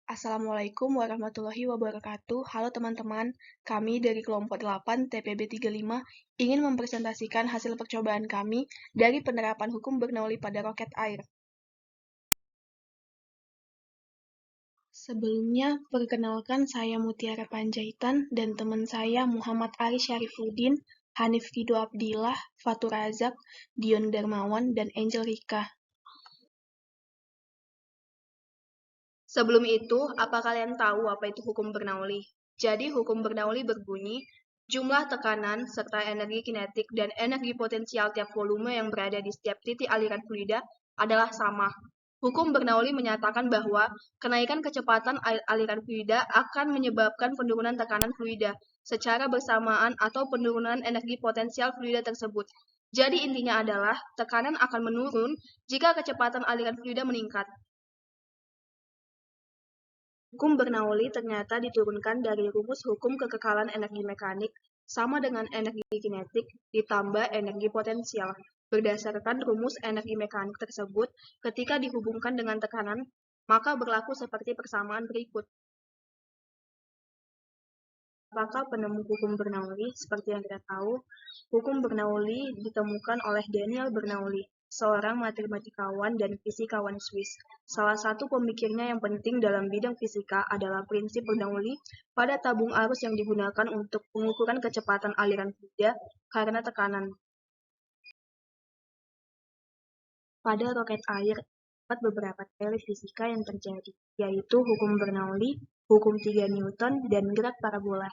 Assalamualaikum warahmatullahi wabarakatuh. Halo teman-teman, kami dari kelompok 8 TPB 35 ingin mempresentasikan hasil percobaan kami dari penerapan hukum Bernoulli pada roket air. Sebelumnya, perkenalkan saya Mutiara Panjaitan dan teman saya Muhammad Ali Syarifuddin, Hanif Ridho Abdillah, Fatur Razak, Dion Darmawan, dan Angel Rika. Sebelum itu, apa kalian tahu apa itu hukum Bernoulli? Jadi, hukum Bernoulli berbunyi, jumlah tekanan serta energi kinetik dan energi potensial tiap volume yang berada di setiap titik aliran fluida adalah sama. Hukum Bernoulli menyatakan bahwa kenaikan kecepatan aliran fluida akan menyebabkan penurunan tekanan fluida secara bersamaan atau penurunan energi potensial fluida tersebut. Jadi intinya adalah tekanan akan menurun jika kecepatan aliran fluida meningkat. Hukum Bernoulli ternyata diturunkan dari rumus hukum kekekalan energi mekanik sama dengan energi kinetik ditambah energi potensial. Berdasarkan rumus energi mekanik tersebut, ketika dihubungkan dengan tekanan, maka berlaku seperti persamaan berikut. Apakah penemu hukum Bernoulli? Seperti yang kita tahu, hukum Bernoulli ditemukan oleh Daniel Bernoulli, seorang matematikawan dan fisikawan Swiss. Salah satu pemikirnya yang penting dalam bidang fisika adalah prinsip Bernoulli pada tabung arus yang digunakan untuk pengukuran kecepatan aliran fluida karena tekanan. Pada roket air, terdapat beberapa teori fisika yang terjadi, yaitu hukum Bernoulli, hukum 3 Newton, dan gerak parabola.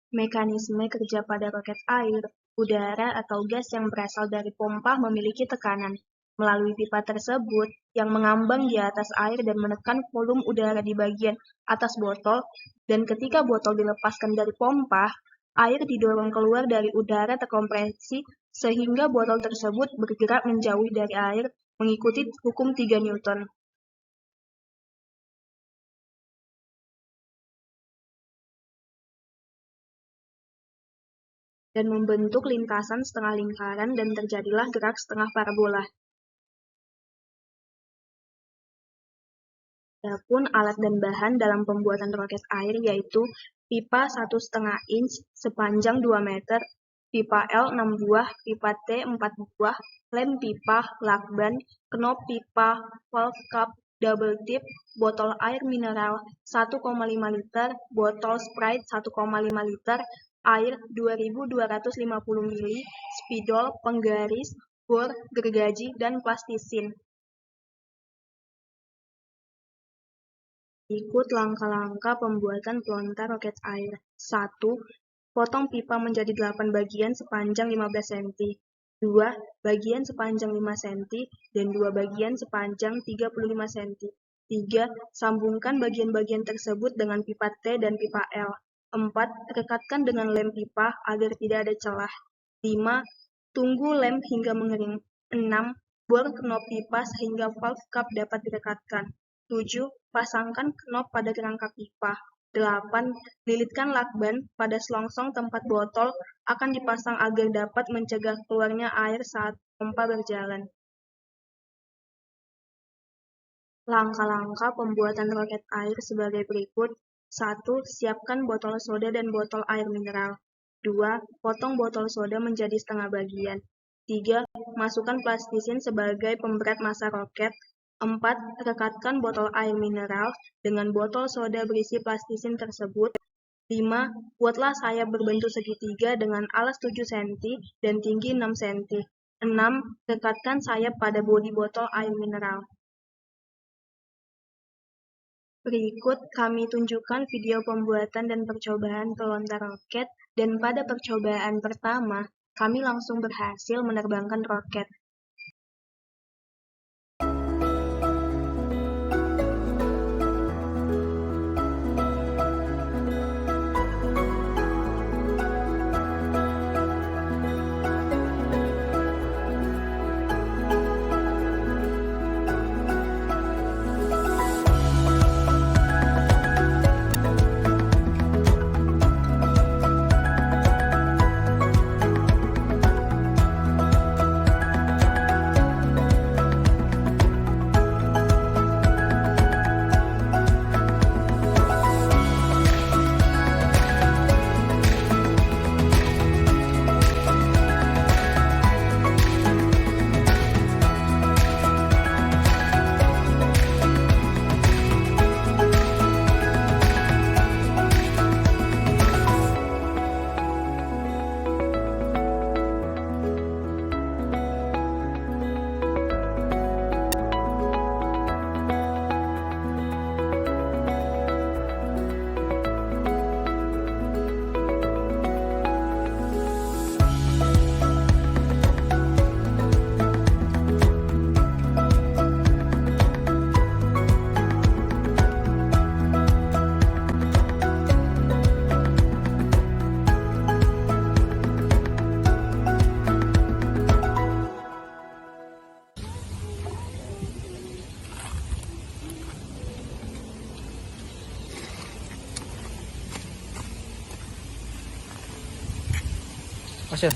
Mekanisme kerja pada roket air, udara atau gas yang berasal dari pompa memiliki tekanan melalui pipa tersebut yang mengambang di atas air dan menekan volume udara di bagian atas botol, dan ketika botol dilepaskan dari pompa, air didorong keluar dari udara terkompresi sehingga botol tersebut bergerak menjauh dari air mengikuti hukum 3 Newton. Dan membentuk lintasan setengah lingkaran dan terjadilah gerak setengah parabola. Adapun alat dan bahan dalam pembuatan roket air yaitu pipa 1,5 inch sepanjang 2 meter, pipa L 6 buah, pipa T 4 buah, lem pipa, lakban, knop pipa, valve cup, double tip, botol air mineral 1,5 liter, botol Sprite 1,5 liter, air 2250 ml, spidol, penggaris, bor, gergaji, dan plastisin. Ikut langkah-langkah pembuatan pelontar roket air. 1. Potong pipa menjadi 8 bagian sepanjang 15 cm. 2. Bagian sepanjang 5 cm dan 2 bagian sepanjang 35 cm. 3. Sambungkan bagian-bagian tersebut dengan pipa T dan pipa L. 4. Rekatkan dengan lem pipa agar tidak ada celah. 5. Tunggu lem hingga mengering. 6. Bor knop pipa sehingga valve cup dapat direkatkan. 7. Pasangkan knop pada kerangka pipa. 8. Lilitkan lakban pada selongsong tempat botol akan dipasang agar dapat mencegah keluarnya air saat pompa berjalan. Langkah-langkah pembuatan roket air sebagai berikut. 1. Siapkan botol soda dan botol air mineral. 2. Potong botol soda menjadi setengah bagian. 3. Masukkan plastisin sebagai pemberat massa roket. 4. Rekatkan botol air mineral dengan botol soda berisi plastisin tersebut. 5. Buatlah sayap berbentuk segitiga dengan alas 7 cm dan tinggi 6 cm. 6. Rekatkan sayap pada bodi botol air mineral. Berikut kami tunjukkan video pembuatan dan percobaan pelontar roket, dan pada percobaan pertama, kami langsung berhasil menerbangkan roket. action.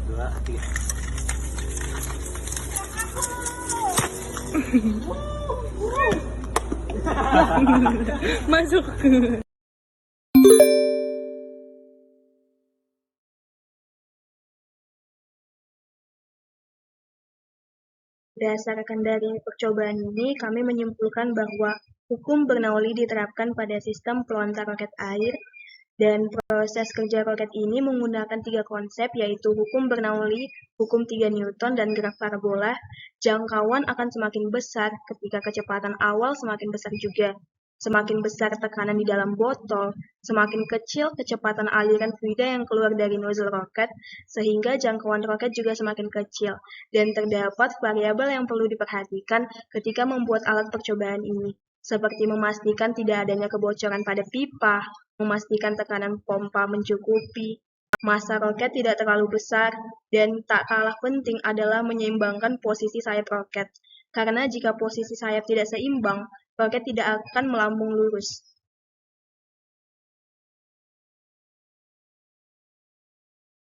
Dua, tiga. Masuk. Berdasarkan dari percobaan ini, kami menyimpulkan bahwa hukum Bernoulli diterapkan pada sistem pelontar roket air, dan proses kerja roket ini menggunakan 3 konsep, yaitu hukum Bernoulli, hukum 3 Newton, dan gerak parabola. Jangkauan akan semakin besar ketika kecepatan awal semakin besar juga. Semakin besar tekanan di dalam botol, semakin kecil kecepatan aliran fluida yang keluar dari nozzle roket, sehingga jangkauan roket juga semakin kecil. Dan terdapat variabel yang perlu diperhatikan ketika membuat alat percobaan ini, seperti memastikan tidak adanya kebocoran pada pipa, memastikan tekanan pompa mencukupi, massa roket tidak terlalu besar, dan tak kalah penting adalah menyeimbangkan posisi sayap roket. Karena jika posisi sayap tidak seimbang, roket tidak akan melambung lurus.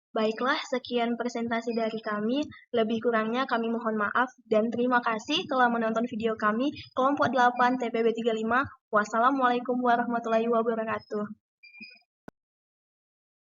Baiklah, sekian presentasi dari kami. Lebih kurangnya kami mohon maaf dan terima kasih telah menonton video kami Kelompok 8 TPB 35. Wassalamualaikum warahmatullahi wabarakatuh.